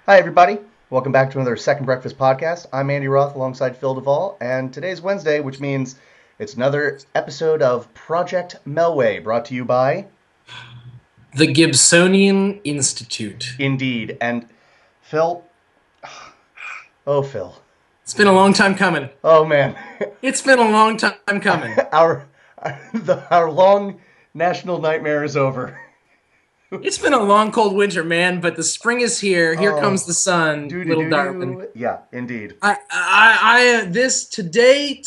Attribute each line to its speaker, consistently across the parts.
Speaker 1: Hi, everybody. Welcome back to another Second Breakfast podcast. I'm Andy Roth alongside Phil Duvall, and today's Wednesday, which means it's another episode of Project Melway, brought to you by
Speaker 2: The Gibsonian Institute.
Speaker 1: Indeed. And Phil, oh, Phil.
Speaker 2: It's been a long time coming.
Speaker 1: Oh, man.
Speaker 2: It's been a long time coming.
Speaker 1: our long national nightmare is over.
Speaker 2: It's been a long, cold winter, man, but the spring is here. Here comes
Speaker 1: Oh,
Speaker 2: the sun,
Speaker 1: do do
Speaker 2: little
Speaker 1: do
Speaker 2: darling.
Speaker 1: do. Yeah, indeed.
Speaker 2: This today,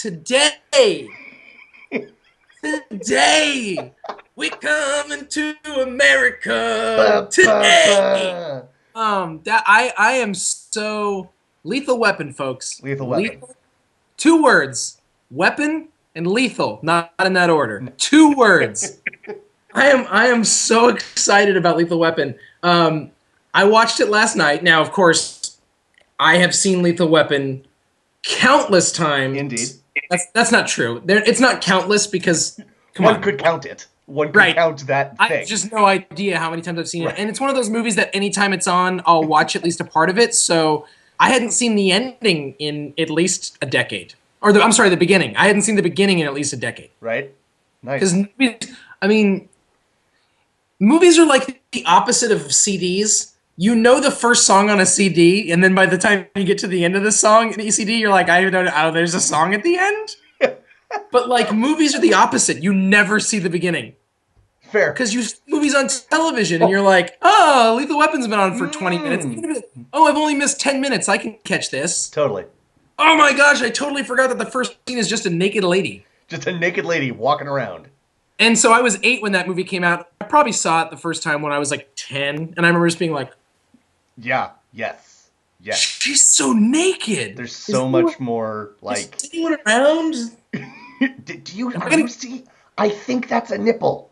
Speaker 2: we coming to
Speaker 1: Ba,
Speaker 2: America
Speaker 1: ba,
Speaker 2: today.
Speaker 1: ba.
Speaker 2: I am so Lethal Weapon, folks.
Speaker 1: Lethal Weapon.
Speaker 2: Lethal. Two words: weapon and lethal. Not in that order. Two words. I am so excited about Lethal Weapon. I watched it last night. Now, of course, I have seen Lethal Weapon countless times.
Speaker 1: Indeed.
Speaker 2: That's not true. It's not countless because come
Speaker 1: One
Speaker 2: on.
Speaker 1: could count it. One could
Speaker 2: Right.
Speaker 1: count that
Speaker 2: I
Speaker 1: thing.
Speaker 2: have just no idea how many times I've seen it.
Speaker 1: Right.
Speaker 2: And it's one of those movies that anytime it's on, I'll watch at least a part of it. So I hadn't seen the ending in at least a decade. I'm sorry, the beginning. I hadn't seen the beginning in at least a decade.
Speaker 1: Right?
Speaker 2: Because,
Speaker 1: Nice.
Speaker 2: I mean, movies are like the opposite of CDs. You know the first song on a CD, and then by the time you get to the end of the song in the CD, you're like, I don't know, oh, there's a song at the end? But like movies are the opposite. You never see the beginning.
Speaker 1: Fair.
Speaker 2: Because you see movies on television, and you're like, oh, Lethal Weapon's been on for 20 minutes. Oh, I've only missed 10 minutes. I can catch this.
Speaker 1: Totally.
Speaker 2: Oh my gosh, I totally forgot that the first scene is just a naked lady.
Speaker 1: Just a naked lady walking around.
Speaker 2: And so I was 8 when that movie came out. I probably saw it the first time when I was like 10. And I remember just being like,
Speaker 1: Yeah. Yes. Yes.
Speaker 2: she's so naked.
Speaker 1: There's so much more, like...
Speaker 2: Is anyone around?
Speaker 1: Do you see? I think that's a nipple.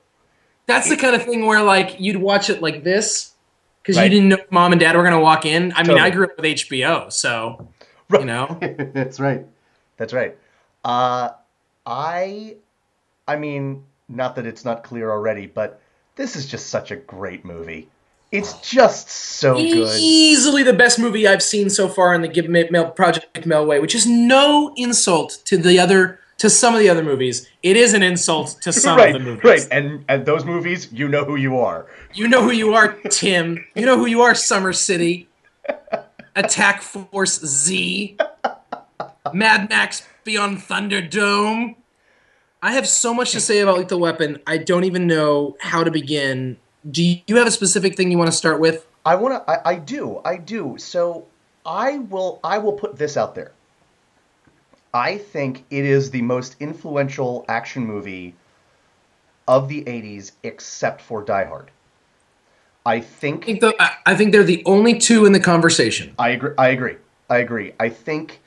Speaker 2: That's the kind of thing where like you'd watch it like this because
Speaker 1: Right.
Speaker 2: you didn't know mom and dad were going to walk in. I mean,
Speaker 1: Totally.
Speaker 2: I grew up with HBO, so,
Speaker 1: Right.
Speaker 2: you know.
Speaker 1: That's right. That's right. Uh, I... I mean, not that it's not clear already, but this is just such a great movie. It's just so good.
Speaker 2: Easily the best movie I've seen so far in the Project Melway, which is no insult to some of the other movies. It is an insult to some of the movies.
Speaker 1: Right. And those movies, you know who you are.
Speaker 2: You know who you are, Tim. You know who you are, Summer City. Attack Force Z. Mad Max Beyond Thunderdome. I have so much to say about Lethal Weapon. I don't even know how to begin. Do you have a specific thing you want to start with?
Speaker 1: I do. So I will put this out there. I think it is the most influential action movie of the 80s except for Die Hard. I think
Speaker 2: I think they're the only two in the conversation.
Speaker 1: I agree. I think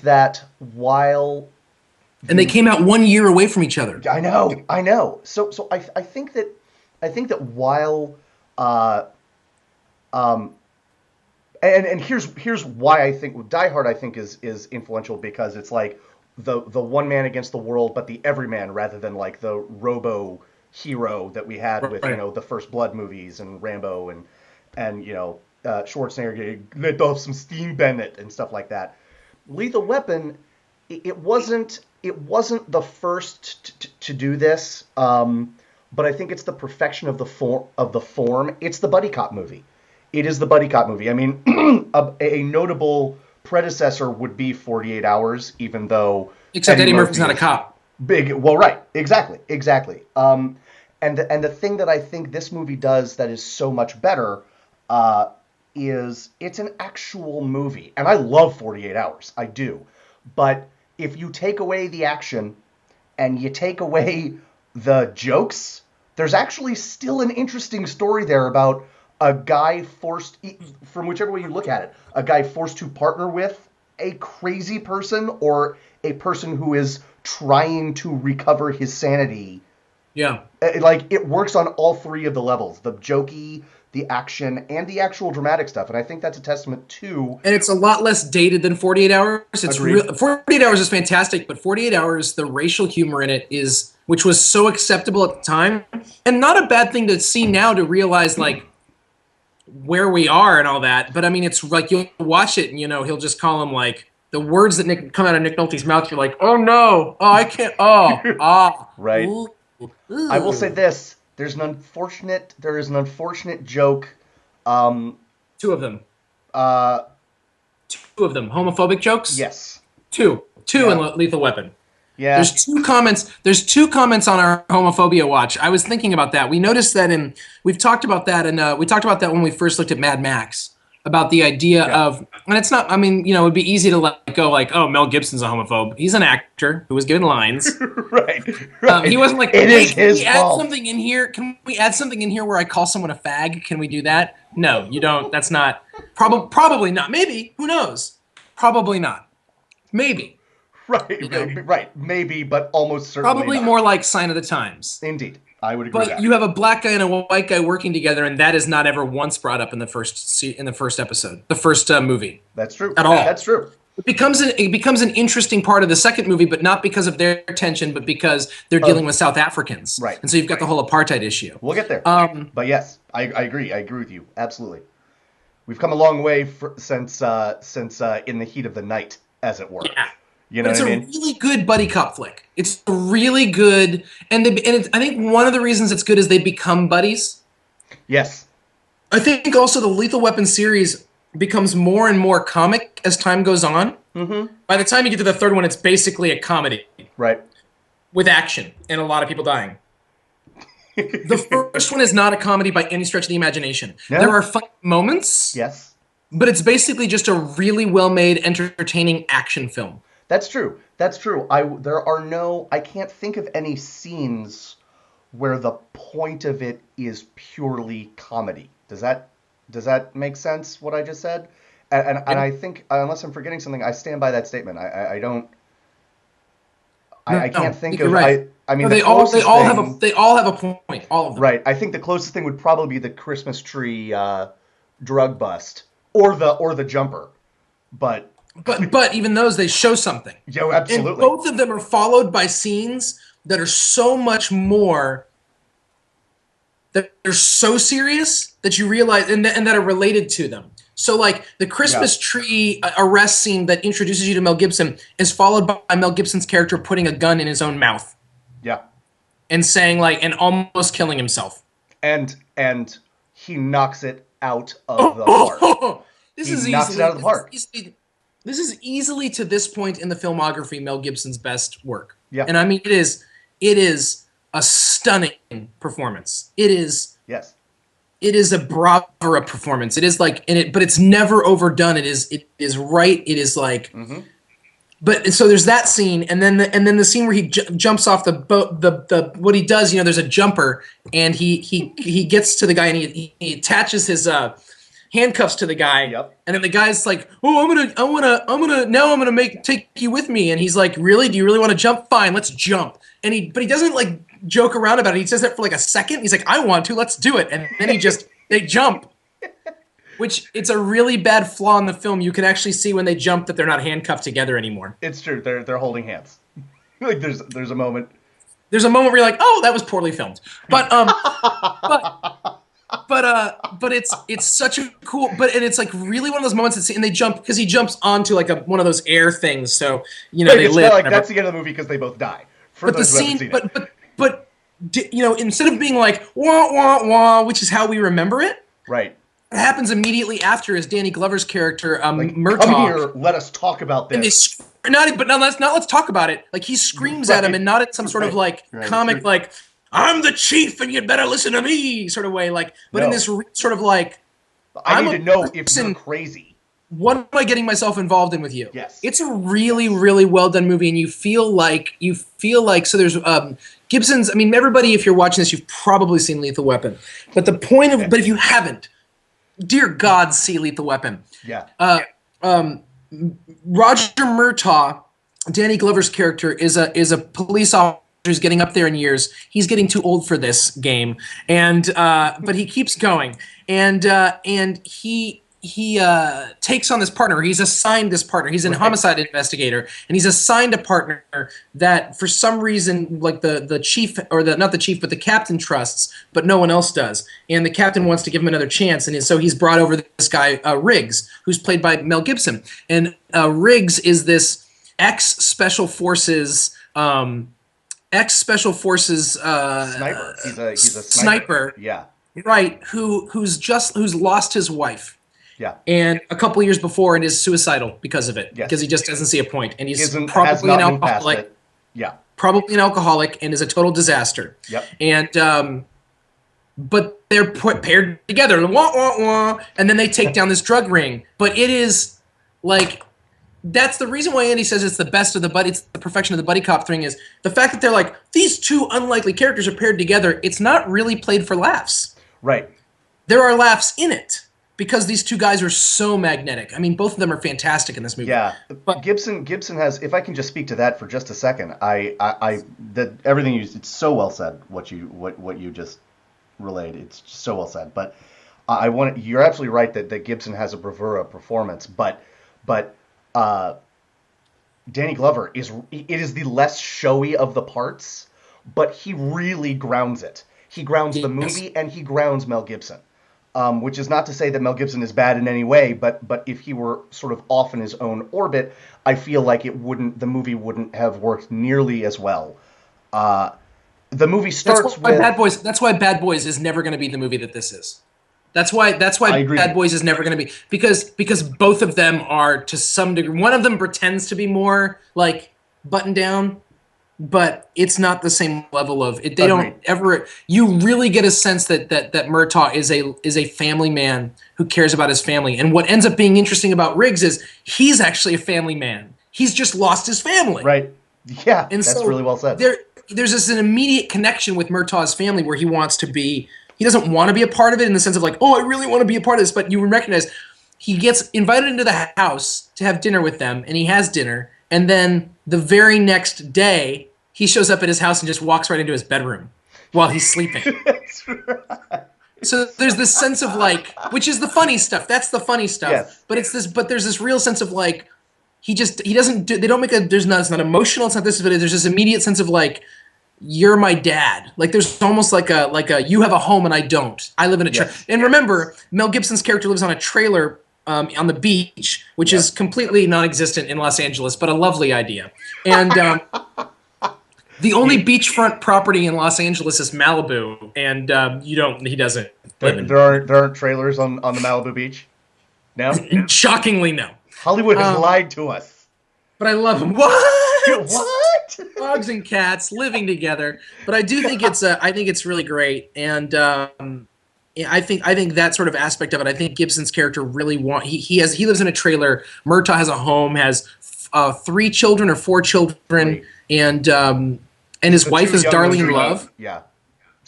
Speaker 1: that while
Speaker 2: And they came out 1 year away from each other.
Speaker 1: I know. So I think that while and here's why I think Die Hard I think is influential, because it's like the one man against the world, but the everyman rather than like the robo hero that we had with the First Blood movies and Rambo and Schwarzenegger let off some steam Bennett and stuff like that. Lethal Weapon, it wasn't the first to do this, but I think it's the perfection of the form. It's the buddy cop movie. It is the buddy cop movie. I mean, a notable predecessor would be 48 Hours, even though
Speaker 2: Except Eddie Murphy's not a cop.
Speaker 1: Big. Well, right. Exactly. And the thing that I think this movie does that is so much better is it's an actual movie. And I love 48 Hours. I do. But if you take away the action and you take away the jokes, there's actually still an interesting story there about a guy forced, from whichever way you look at it, a guy forced to partner with a crazy person or a person who is trying to recover his sanity.
Speaker 2: Yeah.
Speaker 1: Like, it works on all three of the levels, the jokey, the action, and the actual dramatic stuff. And I think that's a testament to...
Speaker 2: And it's a lot less dated than 48 Hours. It's 48 Hours is fantastic, but 48 Hours, the racial humor in it is, which was so acceptable at the time, and not a bad thing to see now, to realize, like, where we are and all that. But I mean, it's like you'll watch it and he'll just call him like the words that come out of Nick Nolte's mouth. You're like, oh no, oh I can't,
Speaker 1: Right.
Speaker 2: ooh,
Speaker 1: I will say
Speaker 2: ooh.
Speaker 1: this: there is an unfortunate joke. Um,
Speaker 2: Two of them,
Speaker 1: uh,
Speaker 2: homophobic jokes.
Speaker 1: yes,
Speaker 2: Two in
Speaker 1: yeah,
Speaker 2: Lethal Weapon.
Speaker 1: yeah,
Speaker 2: There's two comments. There's two comments on our homophobia watch. I was thinking about that. We noticed that we've talked about that, and we talked about that when we first looked at Mad Max about the idea
Speaker 1: yeah.
Speaker 2: of, and it's not. I mean, it'd be easy to go like, oh, Mel Gibson's a homophobe. He's an actor who was given lines.
Speaker 1: Right, right.
Speaker 2: He wasn't like,
Speaker 1: It
Speaker 2: hey,
Speaker 1: is
Speaker 2: can
Speaker 1: his
Speaker 2: we add
Speaker 1: fault.
Speaker 2: something in here? Can we add something in here where I call someone a fag? Can we do that? No, you don't. That's not. Probably not. Maybe. Who knows? Probably not. Maybe.
Speaker 1: Right, right, right. Maybe, but almost certainly
Speaker 2: Probably
Speaker 1: not.
Speaker 2: more like Sign of the Times.
Speaker 1: Indeed, I would agree with
Speaker 2: But
Speaker 1: that.
Speaker 2: you have a black guy and a white guy working together, and that is not ever once brought up in the first episode, the first movie,
Speaker 1: That's true.
Speaker 2: at all.
Speaker 1: That's true.
Speaker 2: It becomes an interesting part of the second movie, but not because of their tension, but because they're dealing with South Africans,
Speaker 1: Right.
Speaker 2: and so you've got the whole apartheid issue.
Speaker 1: We'll get there. But yes, I agree. I agree with you absolutely. We've come a long way since in the heat of the night, as it were.
Speaker 2: Yeah.
Speaker 1: You know
Speaker 2: But it's
Speaker 1: what I
Speaker 2: a
Speaker 1: mean?
Speaker 2: really good buddy cop flick. It's really good, I think one of the reasons it's good is they become buddies.
Speaker 1: Yes.
Speaker 2: I think also the Lethal Weapon series becomes more and more comic as time goes on.
Speaker 1: Mm-hmm.
Speaker 2: By the time you get to the third one, it's basically a comedy
Speaker 1: Right.
Speaker 2: with action and a lot of people dying. The first one is not a comedy by any stretch of the imagination.
Speaker 1: No.
Speaker 2: There are funny moments,
Speaker 1: Yes.
Speaker 2: but it's basically just a really well-made, entertaining action film.
Speaker 1: That's true. That's true. I can't think of any scenes where the point of it is purely comedy. Does that make sense? What I just said? And
Speaker 2: Yeah.
Speaker 1: I think unless I'm forgetting something, I stand by that statement. I don't. I can't
Speaker 2: No,
Speaker 1: think
Speaker 2: you're
Speaker 1: of.
Speaker 2: right.
Speaker 1: I mean
Speaker 2: No,
Speaker 1: the
Speaker 2: they
Speaker 1: closest
Speaker 2: all have a
Speaker 1: thing.
Speaker 2: they all have a point. All of them.
Speaker 1: Right. I think the closest thing would probably be the Christmas tree drug bust or the jumper. But
Speaker 2: But even those, they show something.
Speaker 1: yeah,
Speaker 2: And
Speaker 1: absolutely.
Speaker 2: both of them are followed by scenes that are so much more, that are so serious that you realize, and that are related to them. So like the
Speaker 1: Yeah.
Speaker 2: Christmas tree arrest scene that introduces you to Mel Gibson is followed by Mel Gibson's character putting a gun in his own mouth
Speaker 1: Yeah.
Speaker 2: and saying like, and almost killing himself.
Speaker 1: And he knocks it out of the park.
Speaker 2: This
Speaker 1: He
Speaker 2: is
Speaker 1: knocks it
Speaker 2: easily
Speaker 1: out of the park.
Speaker 2: this is easily to this point in the filmography Mel Gibson's best work.
Speaker 1: Yeah.
Speaker 2: And I mean it is a stunning performance.
Speaker 1: Yes.
Speaker 2: It is a bravura performance. It is like but it's never overdone. It is right. It is like
Speaker 1: Mm-hmm.
Speaker 2: but so there's that scene, and then the scene where he jumps off the boat. The what he does, there's a jumper, and he gets to the guy, and he attaches his handcuffs to the guy,
Speaker 1: Yep.
Speaker 2: and then the guy's like, "Oh, I'm gonna take you with me," and he's like, "Really? Do you really want to jump? Fine, let's jump." But he doesn't like joke around about it. He says that for like a second. He's like, "I want to. Let's do it," and then they jump. Which it's a really bad flaw in the film. You can actually see when they jump that they're not handcuffed together anymore.
Speaker 1: It's true. They're holding hands. Like there's a moment.
Speaker 2: There's a moment where you're like, "Oh, that was poorly filmed," but it's such a cool. And it's like really one of those moments. And they jump because he jumps onto like one of those air things. So
Speaker 1: Right,
Speaker 2: they
Speaker 1: it's
Speaker 2: live.
Speaker 1: not like that's the end of the movie because they both die. For
Speaker 2: But the
Speaker 1: those who haven't
Speaker 2: scene,
Speaker 1: seen it.
Speaker 2: but instead of being like wah wah wah, which is how we remember it,
Speaker 1: Right.
Speaker 2: what happens immediately after is Danny Glover's character,
Speaker 1: Like,
Speaker 2: Murtaugh.
Speaker 1: come here, let us talk about
Speaker 2: And
Speaker 1: this.
Speaker 2: let's talk about it. Like he screams at him,
Speaker 1: Right.
Speaker 2: and not at some sort of like
Speaker 1: Right.
Speaker 2: comic, like I'm the chief and you'd better listen to me sort of way. Like, but in
Speaker 1: No.
Speaker 2: this sort of like,
Speaker 1: I
Speaker 2: I'm
Speaker 1: need
Speaker 2: a
Speaker 1: to know if
Speaker 2: person-
Speaker 1: you're crazy.
Speaker 2: what am I getting myself involved in with you?
Speaker 1: Yes.
Speaker 2: It's a really, really well done movie, and you feel like so. There's Gibson's. I mean, everybody, if you're watching this, you've probably seen Lethal Weapon. But but if you haven't, dear God, see Lethal Weapon.
Speaker 1: Yeah.
Speaker 2: Roger Murtaugh, Danny Glover's character, is a police officer who's getting up there in years. He's getting too old for this game, and but he keeps going, and he takes on this partner. He's assigned this partner. He's a
Speaker 1: Right.
Speaker 2: homicide investigator, and he's assigned a partner that, for some reason, like the chief, or the not the chief, but the captain trusts, but no one else does. And the captain wants to give him another chance, and so he's brought over this guy Riggs, who's played by Mel Gibson. And Riggs is this ex special forces. Ex special forces
Speaker 1: Sniper. He's a
Speaker 2: sniper,
Speaker 1: Yeah.
Speaker 2: right? Who's lost his wife,
Speaker 1: Yeah.
Speaker 2: and a couple years before, and is suicidal because of it, because
Speaker 1: Yes.
Speaker 2: he just doesn't see a point, and he's
Speaker 1: Isn't has not moved past it. Yeah.
Speaker 2: probably an alcoholic, and is a total disaster.
Speaker 1: Yep.
Speaker 2: And but they're paired together, wah, wah, wah, and then they take down this drug ring. But it is like, that's the reason why Andy says it's the best of the buddy. It's the perfection of the buddy cop thing, is the fact that they're like, these two unlikely characters are paired together. It's not really played for laughs.
Speaker 1: Right.
Speaker 2: There are laughs in it because these two guys are so magnetic. I mean, both of them are fantastic in this movie.
Speaker 1: Yeah.
Speaker 2: But
Speaker 1: Gibson has. If I can just speak to that for just a second, that everything it's so well said. What you just relayed. It's just so well said. But you're absolutely right that Gibson has a bravura performance, but Danny Glover is the less showy of the parts, but he really grounds it. He grounds the
Speaker 2: yes.
Speaker 1: movie, and he grounds Mel Gibson. Which is not to say that Mel Gibson is bad in any way, but if he were sort of off in his own orbit, I feel like the movie wouldn't have worked nearly as well. The movie starts with
Speaker 2: Bad Boys. That's why Bad Boys is never going to be the movie that this is. That's why
Speaker 1: I agree.
Speaker 2: Bad Boys is never going to be, because both of them are, to some degree. One of them pretends to be more like buttoned down, but it's not the same level of it. They
Speaker 1: Agreed.
Speaker 2: don't ever. You really get a sense that Murtaugh is a family man who cares about his family. And what ends up being interesting about Riggs is he's actually a family man. He's just lost his family.
Speaker 1: Right. Yeah,
Speaker 2: And
Speaker 1: that's
Speaker 2: so
Speaker 1: really well said.
Speaker 2: There's this an immediate connection with Murtaugh's family where he wants to be. He doesn't want to be a part of it in the sense of like, oh, I really want to be a part of this. But you recognize he gets invited into the house to have dinner with them, and he has dinner. And then the very next day, he shows up at his house and just walks right into his bedroom while he's sleeping.
Speaker 1: That's right.
Speaker 2: So there's this sense of like, which is the funny stuff. That's the funny stuff.
Speaker 1: Yes.
Speaker 2: But there's this real sense of like, he doesn't do, they don't make a, it's not emotional, it's not this, but there's this immediate sense of like, you're my dad. Like there's almost like a you have a home and I don't. I live in a trailer.
Speaker 1: Yes.
Speaker 2: And remember, Mel Gibson's character lives on a trailer on the beach, which is completely non-existent in Los Angeles, but a lovely idea. And the only beachfront property in Los Angeles is Malibu, and he doesn't live in.
Speaker 1: There aren't trailers on the Malibu beach. No.
Speaker 2: Shockingly, no.
Speaker 1: Hollywood has lied to us.
Speaker 2: But I love him. What?
Speaker 1: What?
Speaker 2: Dogs and cats living together. But I do think it's really great, and I think that sort of aspect of it. I think Gibson's character really he lives in a trailer. Murtaugh has a home, has 3 children or 4 children,
Speaker 1: Right.
Speaker 2: and his wife is Darlene Love.
Speaker 1: Yeah.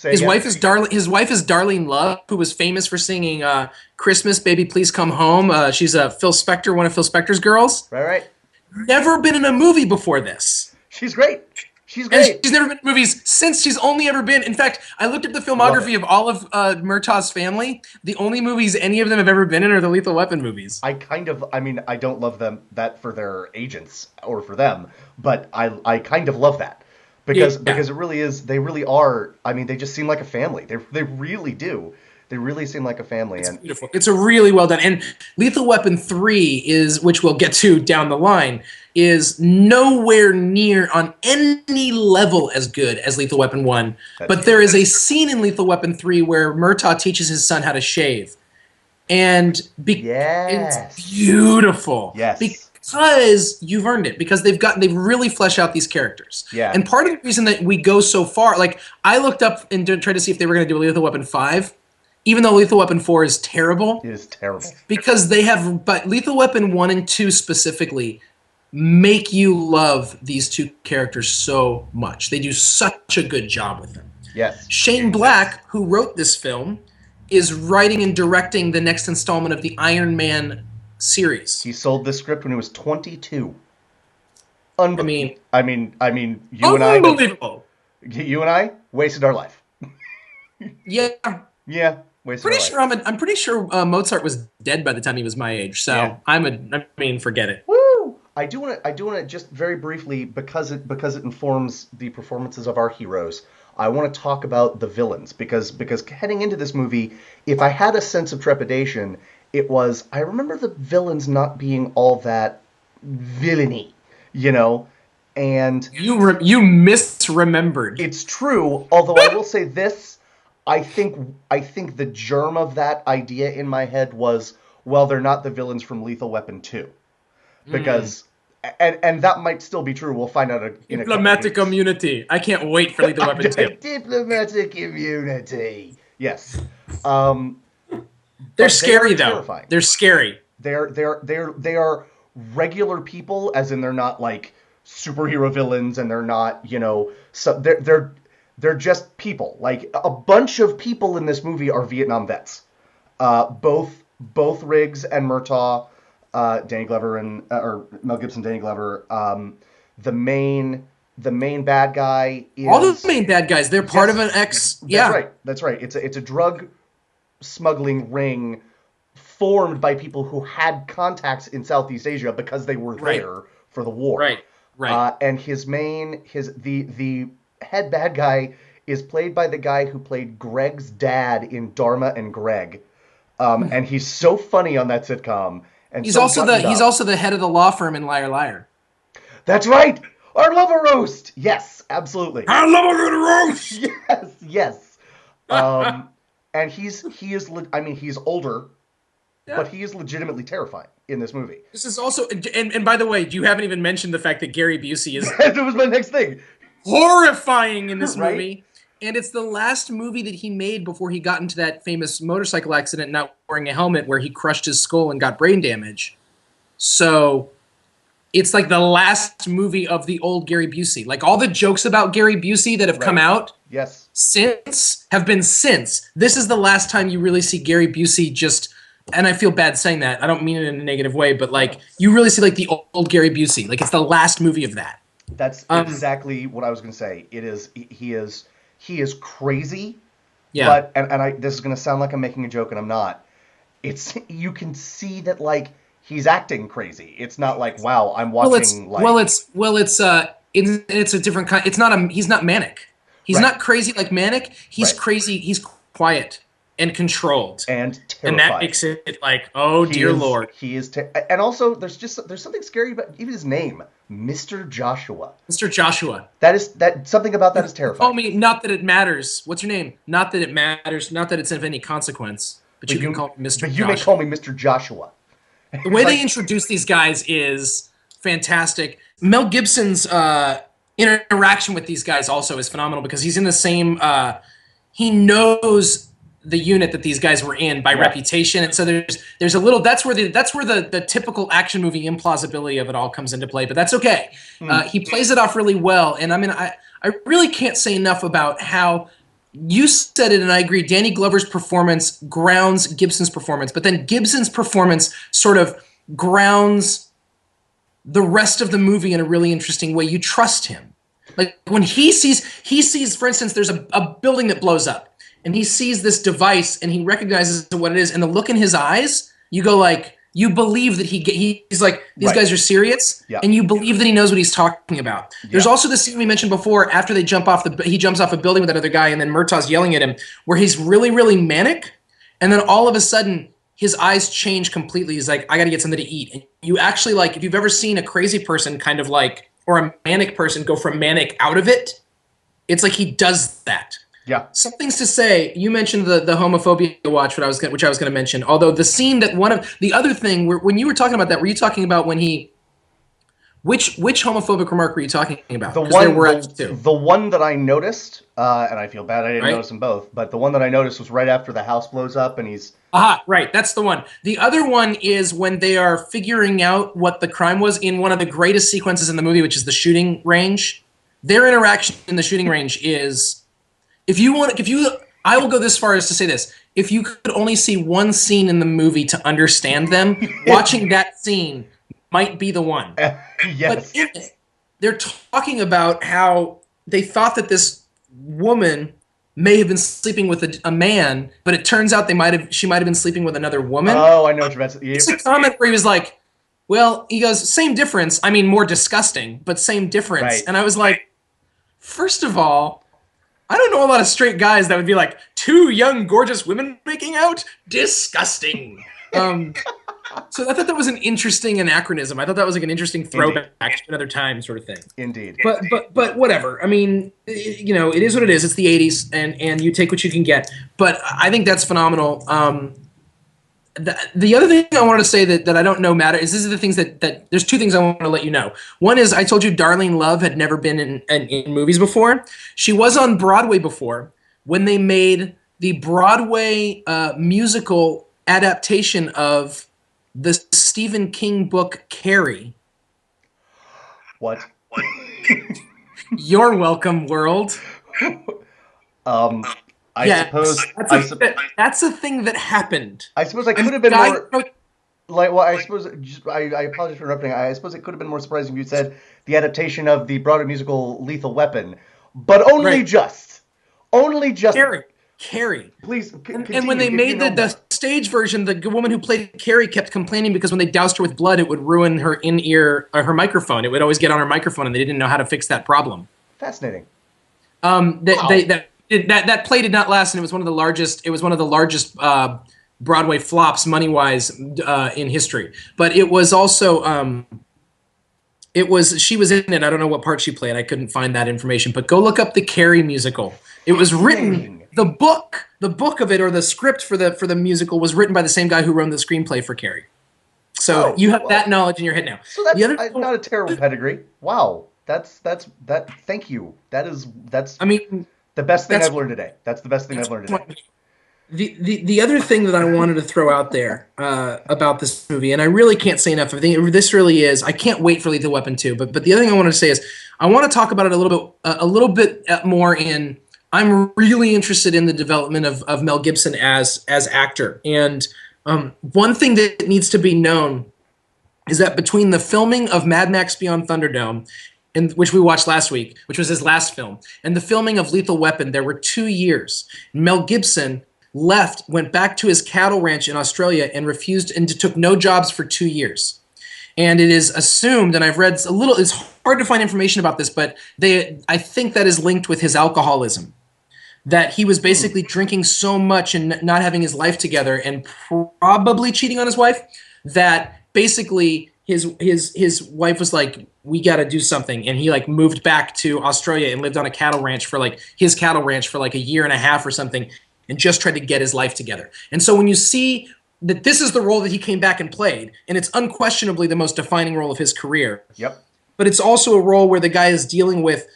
Speaker 2: His wife is Darlene Love, who was famous for singing "Christmas, Baby, Please Come Home." She's one of Phil Spector's girls.
Speaker 1: Right.
Speaker 2: Never been in a movie before this.
Speaker 1: She's great. She's
Speaker 2: And
Speaker 1: great.
Speaker 2: she's never been in movies since. She's only ever been. In fact, I looked at the filmography of all of Murtaugh's family. The only movies any of them have ever been in are the Lethal Weapon movies.
Speaker 1: I don't love them that for their agents or for them, but I kind of love that. Because it really is, they really are, they just seem like a family. They really do. They really seem like a family.
Speaker 2: It's beautiful. It's a really well done. And Lethal Weapon 3 which we'll get to down the line, is nowhere near on any level as good as Lethal Weapon 1. But there is a scene in Lethal Weapon 3 where Murtaugh teaches his son how to shave. And
Speaker 1: yes.
Speaker 2: It's beautiful.
Speaker 1: Yes.
Speaker 2: Because you've earned it. Because they've really fleshed out these characters.
Speaker 1: Yeah.
Speaker 2: And part of the reason that we go so far, like I looked up and tried to see if they were going to do a Lethal Weapon 5, even though Lethal Weapon 4 is terrible.
Speaker 1: It is terrible.
Speaker 2: Because but Lethal Weapon 1 and 2 specifically make you love these two characters so much. They do such a good job with them.
Speaker 1: Yes.
Speaker 2: Shane Black, who wrote this film, is writing and directing the next installment of the Iron Man series.
Speaker 1: He sold this script when he was 22. You
Speaker 2: unbelievable.
Speaker 1: You and I wasted our life.
Speaker 2: Yeah.
Speaker 1: Yeah. Wasted
Speaker 2: Pretty
Speaker 1: away.
Speaker 2: sure I'm pretty sure Mozart was dead by the time he was my age. So
Speaker 1: Yeah.
Speaker 2: I mean, forget it.
Speaker 1: Woo! I do want to just very briefly because it informs the performances of our heroes. I want to talk about the villains because heading into this movie, if I had a sense of trepidation, it was I remember the villains not being all that villainy, you know, and
Speaker 2: You misremembered.
Speaker 1: it's true. Although I will say this, I think the germ of that idea in my head was, well, they're not the villains from Lethal Weapon 2
Speaker 2: Mm.
Speaker 1: because and that might still be true. We'll find out in a couple
Speaker 2: Diplomatic
Speaker 1: weeks.
Speaker 2: immunity. I can't wait for Lethal Weapon 2.
Speaker 1: Diplomatic immunity. Yes, um,
Speaker 2: They're
Speaker 1: but they are
Speaker 2: scary though.
Speaker 1: terrifying.
Speaker 2: They're scary.
Speaker 1: They are regular people, as in they're not like superhero villains, and they're not so they're just people. Like a bunch of people in this movie are Vietnam vets. Both Riggs and Murtaugh, Danny Glover and or Mel Gibson, Danny Glover. The main bad guy
Speaker 2: All the
Speaker 1: is
Speaker 2: main bad guys, they're part of an ex.
Speaker 1: That's
Speaker 2: Yeah,
Speaker 1: right. That's right. It's a drug smuggling ring formed by people who had contacts in Southeast Asia because they were
Speaker 2: right,
Speaker 1: there for the war.
Speaker 2: right, right.
Speaker 1: And the head bad guy is played by the guy who played Greg's dad in Dharma and Greg. And he's so funny on that sitcom and
Speaker 2: He's
Speaker 1: so
Speaker 2: also
Speaker 1: buttoned
Speaker 2: he's
Speaker 1: up.
Speaker 2: also the head of the law firm in Liar Liar.
Speaker 1: That's right. Our love a roast. Yes, absolutely.
Speaker 2: I love a good roast.
Speaker 1: Yes, yes. And I mean, he's older,
Speaker 2: Yeah.
Speaker 1: but he is legitimately terrifying in this movie.
Speaker 2: This is also, and by the way, you haven't even mentioned the fact that Gary Busey is
Speaker 1: That was my next thing.
Speaker 2: horrifying in this
Speaker 1: Right?
Speaker 2: movie. And it's the last movie that he made before he got into that famous motorcycle accident not wearing a helmet where he crushed his skull and got brain damage. So it's like the last movie of the old Gary Busey. Like all the jokes about Gary Busey that have come out
Speaker 1: Yes.
Speaker 2: since have been since. This is the last time you really see Gary Busey just, and I feel bad saying that. I don't mean it in a negative way, but like you really see like the old Gary Busey. Like it's the last movie of that.
Speaker 1: That's exactly what I was going to say. He is crazy.
Speaker 2: Yeah.
Speaker 1: But this is going to sound like I'm making a joke, and I'm not. You can see that like he's acting crazy. It's not like, wow, I'm watching
Speaker 2: it's a different kind. He's not manic. He's
Speaker 1: Right.
Speaker 2: not crazy like manic. He's
Speaker 1: Right.
Speaker 2: crazy. He's quiet and controlled.
Speaker 1: and
Speaker 2: And
Speaker 1: terrifying.
Speaker 2: that makes it like, oh
Speaker 1: He
Speaker 2: dear
Speaker 1: is-
Speaker 2: Lord.
Speaker 1: He is, and also there's something scary about even his name, Mr. Joshua.
Speaker 2: Mr. Joshua.
Speaker 1: That something about that is
Speaker 2: Call
Speaker 1: terrifying.
Speaker 2: me, not that it matters. What's your name? Not that it matters. Not that it's of any consequence. But you can call me Mr.
Speaker 1: But you
Speaker 2: Joshua.
Speaker 1: may call me Mr. Joshua.
Speaker 2: The way
Speaker 1: Like-
Speaker 2: they introduce these guys is fantastic. Mel Gibson's interaction with these guys also is phenomenal because he's in the same. He knows the unit that these guys were in by reputation, and so there's a little. That's where the typical action movie implausibility of it all comes into play. But that's okay. He plays it off really well, and I mean I really can't say enough about how. You said it, and I agree. Danny Glover's performance grounds Gibson's performance, but then Gibson's performance sort of grounds the rest of the movie in a really interesting way. You trust him. Like when he sees, for instance, there's a building that blows up, and he sees this device, and he recognizes what it is, and the look in his eyes, you go like, you believe that he's like, these guys are serious, and you believe that he knows what he's talking about. There's also the scene we mentioned before, after he jumps off a building with that other guy, and then Murtaugh's yelling at him, where he's really, really manic, and then all of a sudden, his eyes change completely. He's like, I gotta get something to eat. And you actually, like, if you've ever seen a crazy person kind of like, or a manic person go from manic out of it, it's like he does that.
Speaker 1: Yeah.
Speaker 2: Some things to say. You mentioned the homophobia watch, which I was going to mention. Although the scene that the other thing when you were talking about that, were you talking about when he? Which homophobic remark were you talking about?
Speaker 1: The one that I noticed, and I feel bad I didn't notice them both, but the one that I noticed was right after the house blows up and he's.
Speaker 2: Aha, right. That's the one. The other one is when they are figuring out what the crime was in one of the greatest sequences in the movie, which is the shooting range. Their interaction in the shooting range is. I will go this far as to say this. If you could only see one scene in the movie to understand them, watching that scene might be the one.
Speaker 1: Yes.
Speaker 2: But in it, they're talking about how they thought that this woman may have been sleeping with a man, but it turns out she might have been sleeping with another woman.
Speaker 1: Oh, I know what you're about to. Yep.
Speaker 2: It's a comment where he was like, well, he goes, same difference. I mean, more disgusting, but same difference.
Speaker 1: Right.
Speaker 2: And I was like, first of all, I don't know a lot of straight guys that would be like, two young, gorgeous women making out? Disgusting. So I thought that was an interesting anachronism. I thought that was like an interesting throwback
Speaker 1: Indeed.
Speaker 2: to another time sort of thing.
Speaker 1: Indeed.
Speaker 2: But whatever. I mean, you know, it is what it is. It's the '80s, and you take what you can get. But I think that's phenomenal. The other thing I wanted to say that I don't know matter is these are the things that there's two things I want to let you know. One is I told you Darlene Love had never been in movies before. She was on Broadway before when they made the Broadway musical adaptation of the Stephen King book Carrie.
Speaker 1: What?
Speaker 2: You're welcome, world.
Speaker 1: I
Speaker 2: Yes,
Speaker 1: suppose.
Speaker 2: that's a thing that happened.
Speaker 1: I suppose I
Speaker 2: And
Speaker 1: could have been
Speaker 2: guy
Speaker 1: more. Like, well, I suppose. I apologize for interrupting. I suppose it could have been more surprising if you said the adaptation of the Broadway musical Lethal Weapon, but only
Speaker 2: right.
Speaker 1: just. Only just.
Speaker 2: Carrie.
Speaker 1: Please continue.
Speaker 2: And when they made the stage version, the woman who played Carrie kept complaining because when they doused her with blood, it would ruin her in-ear her microphone. It would always get on her microphone, and they didn't know how to fix that problem.
Speaker 1: Fascinating.
Speaker 2: That play did not last, and it was one of the largest. It was one of the largest Broadway flops, money-wise, in history. But it was also. She was in it. I don't know what part she played. I couldn't find that information. But go look up the Carrie musical. It was written. The book of it, or the script for the musical, was written by the same guy who wrote the screenplay for Carrie. So you have that knowledge in your head now.
Speaker 1: So that's not a terrible pedigree. Wow, that's that. Thank you. That's.
Speaker 2: I mean,
Speaker 1: the best thing I've learned today. That's the best thing I've learned today.
Speaker 2: The other thing that I wanted to throw out there about this movie, and I really can't say enough. I think this really is. I can't wait for Lethal Weapon 2. But the other thing I want to say is I want to talk about it a little bit more in. I'm really interested in the development of Mel Gibson as actor. And one thing that needs to be known is that between the filming of Mad Max Beyond Thunderdome, which we watched last week, which was his last film, and the filming of Lethal Weapon, there were 2 years. Mel Gibson went back to his cattle ranch in Australia and took no jobs for 2 years. And it is assumed, and I've read it's hard to find information about this, but I think that is linked with his alcoholism. That he was basically drinking so much and not having his life together and probably cheating on his wife, that basically his wife was like, we got to do something. And he like moved back to Australia and lived on a cattle ranch for like his cattle ranch for like a year and a half or something, and just tried to get his life together. And so when you see that this is the role that he came back and played, and it's unquestionably the most defining role of his career.
Speaker 1: Yep.
Speaker 2: But it's also a role where the guy is dealing with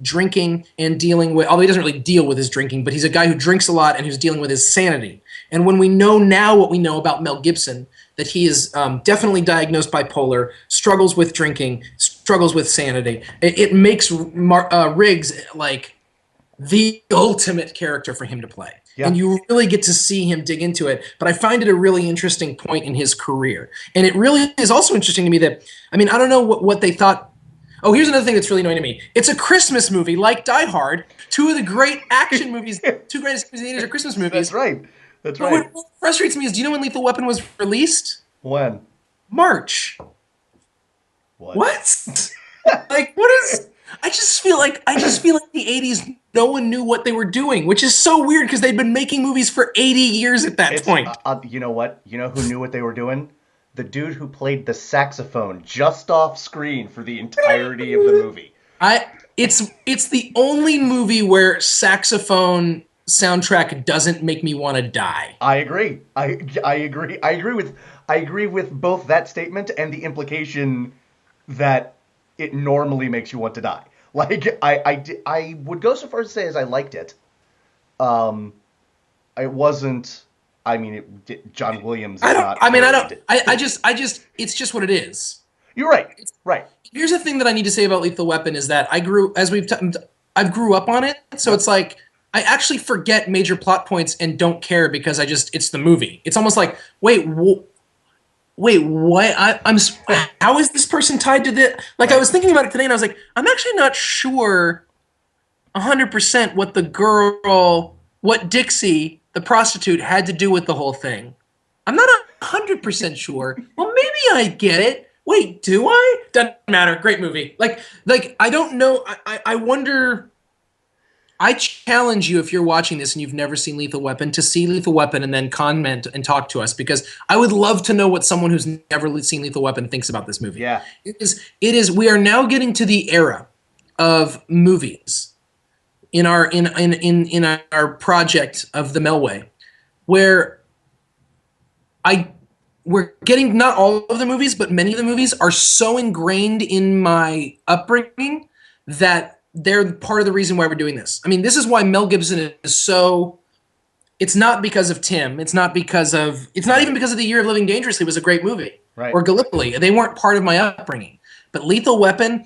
Speaker 2: drinking and dealing with, although he doesn't really deal with his drinking, but he's a guy who drinks a lot and who's dealing with his sanity. And when we know now what we know about Mel Gibson, that he is definitely diagnosed bipolar, struggles with drinking, struggles with sanity, it makes Riggs like the ultimate character for him to play. Yeah. And you really get to see him dig into it. But I find it a really interesting point in his career. And it really is also interesting to me that, I mean, I don't know what they thought. Oh, here's another thing that's really annoying to me. It's a Christmas movie like Die Hard. Two of the great action movies, two greatest movies in the 80s are Christmas movies.
Speaker 1: That's right. That's
Speaker 2: right. But what frustrates me is, do you know when Lethal Weapon was released?
Speaker 1: When?
Speaker 2: March. What? Like, what is... I just feel like the 80s, no one knew what they were doing, which is so weird because they'd been making movies for 80 years at that point.
Speaker 1: You know what? You know who knew what they were doing? The dude who played the saxophone just off screen for the entirety of the movie.
Speaker 2: It's the only movie where saxophone soundtrack doesn't make me want to die.
Speaker 1: I agree. I agree. I agree with both that statement and the implication that it normally makes you want to die. Like, I would go so far as to say as I liked it. It wasn't. I mean, John Williams.
Speaker 2: It's just what it is.
Speaker 1: You're right. Right.
Speaker 2: Here's the thing that I need to say about Lethal Weapon is that I grew up on it, so it's like I actually forget major plot points and don't care because it's the movie. It's almost like, wait, what? How is this person tied to the? Like, I was thinking about it today, and I was like, I'm actually not sure 100% what Dixie, the prostitute, had to do with the whole thing. I'm not 100% sure. Well, maybe I get it. Wait, do I? Doesn't matter. Great movie. I don't know. I wonder. I challenge you, if you're watching this and you've never seen Lethal Weapon, to see Lethal Weapon and then comment and talk to us, because I would love to know what someone who's never seen Lethal Weapon thinks about this movie.
Speaker 1: Yeah.
Speaker 2: We are now getting to the era of movies in our project of the Melway, where I we're getting, not all of the movies, but many of the movies are so ingrained in my upbringing that they're part of the reason why we're doing this. I mean, this is why Mel Gibson is so. It's not because of Tim. It's not even because of The Year of Living Dangerously was a great movie.
Speaker 1: Right.
Speaker 2: Or Gallipoli. They weren't part of my upbringing. But Lethal Weapon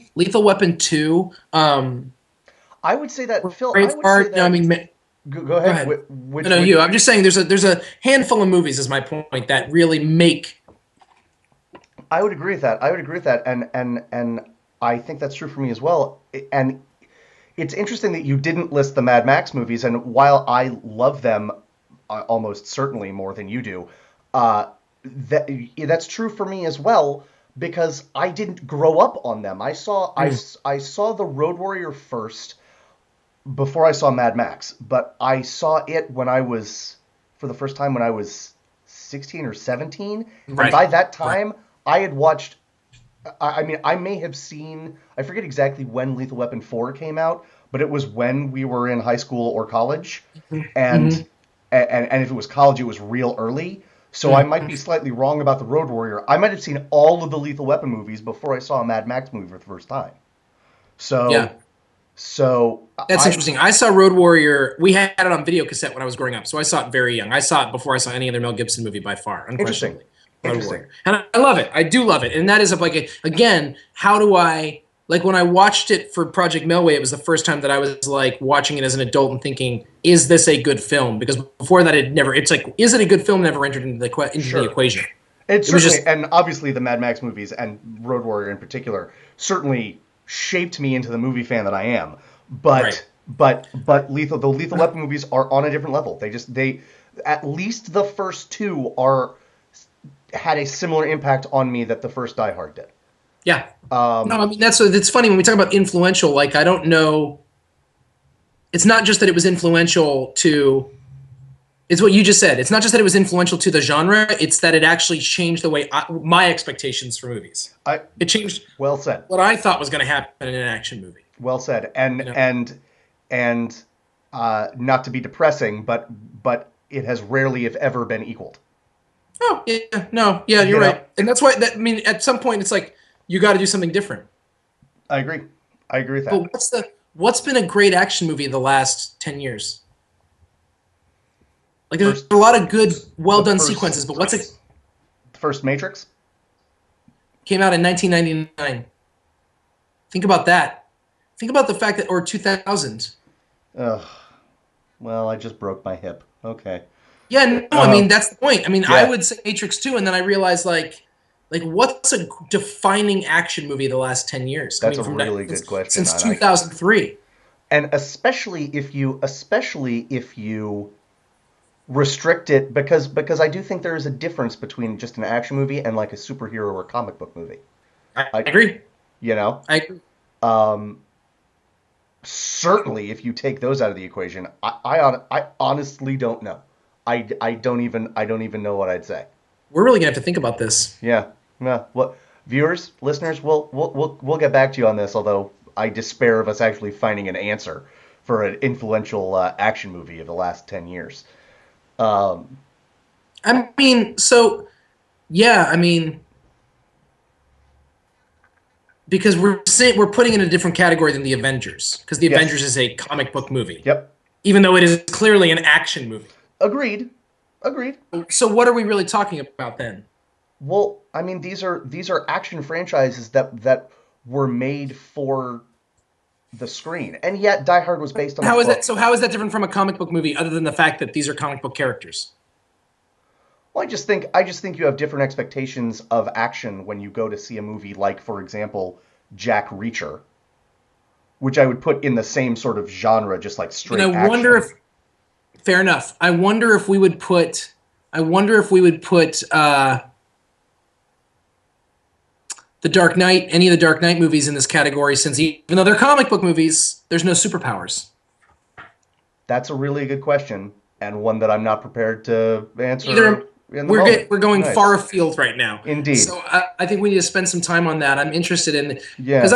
Speaker 2: 2,
Speaker 1: I would say that, Phil.
Speaker 2: Braveheart. No, I mean,
Speaker 1: go ahead.
Speaker 2: No, you. I'm just saying there's a handful of movies, is my point, that really make.
Speaker 1: I would agree with that. And I think that's true for me as well. And it's interesting that you didn't list the Mad Max movies, and while I love them almost certainly more than you do, that's true for me as well, because I didn't grow up on them. I saw The Road Warrior first before I saw Mad Max, but I saw it for the first time when I was 16 or 17,
Speaker 2: Right.
Speaker 1: and by that time I had watched. I mean, I may have seen, I forget exactly when Lethal Weapon 4 came out, but it was when we were in high school or college. And and if it was college, it was real early. So I might be slightly wrong about The Road Warrior. I might have seen all of the Lethal Weapon movies before I saw a Mad Max movie for the first time. So,
Speaker 2: Yeah. That's interesting. I saw Road Warrior. We had it on video cassette when I was growing up, so I saw it very young. I saw it before I saw any other Mel Gibson movie by far, unquestionably.
Speaker 1: Interesting.
Speaker 2: And I love it. I do love it. And that is again, how do I, like, when I watched it for Project Melway, it was the first time that I was like watching it as an adult and thinking, is this a good film? Because before that, it's like, is it a good film? Never entered into the equation.
Speaker 1: It certainly, just, and obviously the Mad Max movies and Road Warrior in particular certainly shaped me into the movie fan that I am. But the Lethal Weapon movies are on a different level. They at least the first two had a similar impact on me that the first Die Hard did.
Speaker 2: Yeah. No, I mean, it's funny when we talk about influential. Like, I don't know. It's not just that it was influential to. It's what you just said. It's not just that it was influential to the genre. It's that it actually changed the way my expectations for movies. It changed.
Speaker 1: Well said.
Speaker 2: What I thought was going to happen in an action movie.
Speaker 1: Well said. And not to be depressing, but it has rarely, if ever, been equaled.
Speaker 2: Oh, yeah, no, yeah, you're right. And that's why, at some point, it's like, you got to do something different.
Speaker 1: I agree with that.
Speaker 2: But what's been a great action movie in the last 10 years? Like, there's a lot of good, well-done sequences, but what's it?
Speaker 1: The first Matrix?
Speaker 2: Came out in 1999. Think about that. Think about the fact that, or 2000.
Speaker 1: Ugh. Well, I just broke my hip. Okay.
Speaker 2: Yeah, no, I mean, that's the point. I mean, I would say Matrix 2, and then I realized, like, what's a defining action movie the last 10 years?
Speaker 1: That's a really good question.
Speaker 2: Since 2003.
Speaker 1: And especially if you restrict it, because I do think there is a difference between just an action movie and like a superhero or comic book movie.
Speaker 2: I agree.
Speaker 1: You know?
Speaker 2: I agree.
Speaker 1: Certainly, if you take those out of the equation, I honestly don't know. I don't even know what I'd say.
Speaker 2: We're really gonna have to think about this.
Speaker 1: Yeah. Well, viewers, listeners, we'll get back to you on this. Although I despair of us actually finding an answer for an influential action movie of the last 10 years.
Speaker 2: I mean, so yeah, I mean, because we're putting it in a different category than the Avengers, because the Avengers is a comic book movie.
Speaker 1: Yep.
Speaker 2: Even though it is clearly an action movie.
Speaker 1: Agreed.
Speaker 2: So what are we really talking about then?
Speaker 1: Well, I mean, these are action franchises that were made for the screen, and yet Die Hard was based on.
Speaker 2: How is that? So how is that different from a comic book movie, other than the fact that these are comic book characters?
Speaker 1: Well, I just think you have different expectations of action when you go to see a movie like, for example, Jack Reacher, which I would put in the same sort of genre, just like
Speaker 2: And I
Speaker 1: straight
Speaker 2: wonder if,
Speaker 1: action.
Speaker 2: fair enough. I wonder if we would put the Dark Knight, any of the Dark Knight movies in this category, since even though they're comic book movies, there's no superpowers.
Speaker 1: That's a really good question, and one that I'm not prepared to answer
Speaker 2: Either
Speaker 1: in the moment.
Speaker 2: we're going far
Speaker 1: Nice.
Speaker 2: afield right now,
Speaker 1: Indeed.
Speaker 2: so I think we need to spend some time on that. I'm interested in because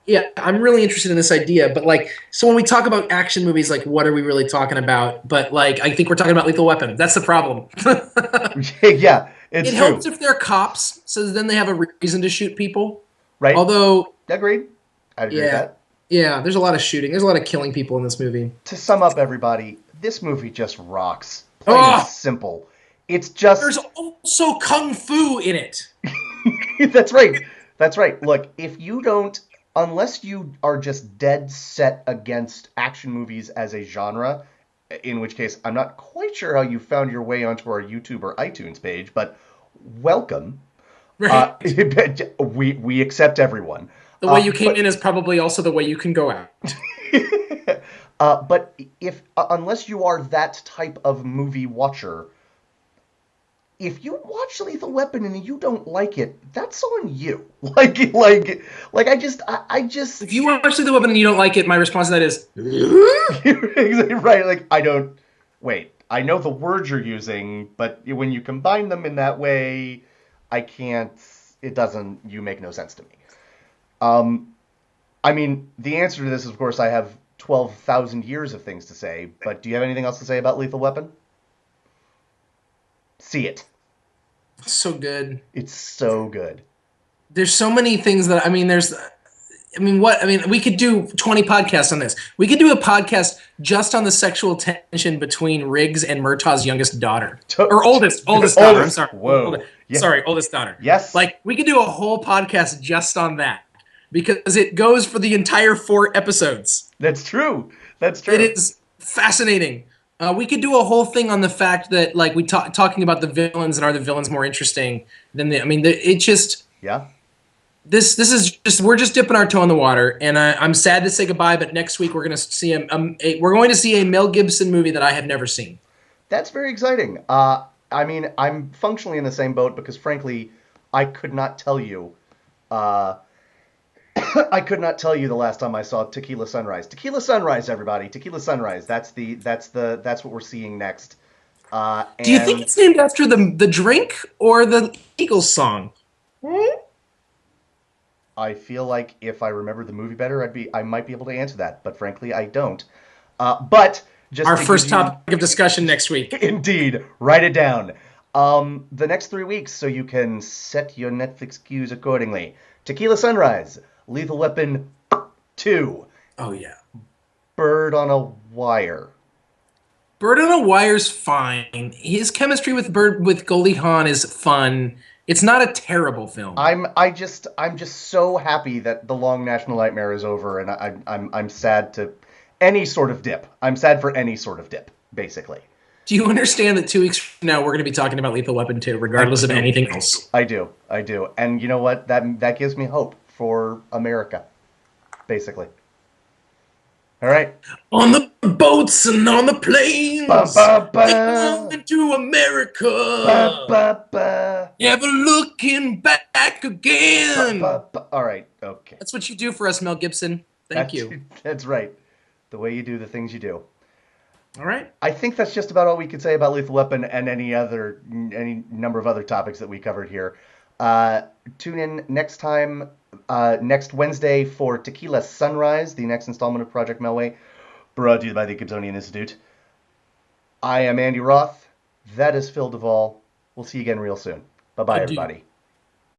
Speaker 1: Yeah.
Speaker 2: I'm really interested in this idea. But like, so when we talk about action movies, like, what are we really talking about? But like, I think we're talking about Lethal Weapon. That's the problem.
Speaker 1: Yeah, it's
Speaker 2: It helps
Speaker 1: true.
Speaker 2: if they're cops, so then they have a reason to shoot people.
Speaker 1: Right?
Speaker 2: Although,
Speaker 1: Agreed. I'd agree with
Speaker 2: yeah,
Speaker 1: that.
Speaker 2: yeah, there's a lot of shooting. There's a lot of killing people in this movie.
Speaker 1: To sum up, everybody, this movie just rocks. Plain and
Speaker 2: Oh,
Speaker 1: simple. It's just.
Speaker 2: there's also kung fu in it.
Speaker 1: That's right. That's right. Look, if you don't, unless you are just dead set against action movies as a genre, in which case I'm not quite sure how you found your way onto our YouTube or iTunes page, but welcome. Uh,
Speaker 2: Right?
Speaker 1: we accept everyone.
Speaker 2: The way you came in
Speaker 1: But
Speaker 2: is probably also the way you can go out.
Speaker 1: but if unless you are that type of movie watcher, if you watch Lethal Weapon and you don't like it, that's on you. Like I
Speaker 2: If
Speaker 1: just
Speaker 2: you watch the weapon and you don't like it, my response to that is,
Speaker 1: exactly right. Like I don't wait. I know the words you're using, but when you combine them in that way, I can't. It doesn't. You make no sense to me. Um, I mean, the answer to this is, of course, I have 12,000 years of things to say. But do you have anything else to say about Lethal Weapon? See it.
Speaker 2: so good.
Speaker 1: It's so good.
Speaker 2: There's so many things that we could do 20 podcasts on this. We could do a podcast just on the sexual tension between Riggs and Murtaugh's youngest daughter. Or oldest daughter. I'm
Speaker 1: Oldest.
Speaker 2: sorry.
Speaker 1: Whoa. Yeah.
Speaker 2: Sorry, oldest daughter.
Speaker 1: Yes.
Speaker 2: Like, we could do a whole podcast just on that because it goes for the entire 4 episodes.
Speaker 1: That's true. That's
Speaker 2: It
Speaker 1: true.
Speaker 2: is fascinating. We could do a whole thing on the fact that, like, talking about the villains, and are the villains more interesting than it just
Speaker 1: Yeah.
Speaker 2: this is just, we're just dipping our toe in the water, and I'm sad to say goodbye. But next week we're going to see we're going to see a Mel Gibson movie that I have never seen.
Speaker 1: That's very exciting. I mean, I'm functionally in the same boat because, frankly, I could not tell you. Uh, I could not tell you the last time I saw Tequila Sunrise. Tequila Sunrise, everybody. Tequila Sunrise. That's what we're seeing next.
Speaker 2: Do you think
Speaker 1: And
Speaker 2: it's named after the drink or the Eagles song?
Speaker 1: I feel like if I remember the movie better, I might be able to answer that. But frankly, I don't. But just
Speaker 2: Our
Speaker 1: to give
Speaker 2: first
Speaker 1: you
Speaker 2: topic of discussion next week.
Speaker 1: Indeed. Write it down. The next 3 weeks, so you can set your Netflix queues accordingly. Tequila Sunrise, Lethal Weapon 2,
Speaker 2: Oh yeah.
Speaker 1: Bird on a Wire.
Speaker 2: Bird on a Wire's fine. His chemistry with Goldie Hawn is fun. It's not a terrible film.
Speaker 1: I'm just so happy that the long national nightmare is over, and I'm sad to any sort of dip. I'm sad for any sort of dip, basically.
Speaker 2: Do you understand that 2 weeks from now we're going to be talking about Lethal Weapon 2,
Speaker 1: I
Speaker 2: regardless of
Speaker 1: do.
Speaker 2: anything else?
Speaker 1: I do. And you know what? That gives me hope for America, basically. All right.
Speaker 2: On the boats and on the
Speaker 1: Ba
Speaker 2: planes,
Speaker 1: ba ba.
Speaker 2: coming to
Speaker 1: Ba
Speaker 2: America,
Speaker 1: ba ba.
Speaker 2: never looking back
Speaker 1: Ba
Speaker 2: again.
Speaker 1: ba ba. All right. Okay.
Speaker 2: That's what you do for us, Mel Gibson. Thank
Speaker 1: That's
Speaker 2: you.
Speaker 1: that's right. The way you do the things you do.
Speaker 2: All right.
Speaker 1: I think that's just about all we could say about Lethal Weapon and any number of other topics that we covered here. Tune in next time, next Wednesday for Tequila Sunrise, the next installment of Project Melway, brought to you by the Gibsonian Institute. I am Andy Roth. That is Phil Duvall. We'll see you again real soon. Bye bye,
Speaker 2: Adieu.
Speaker 1: everybody.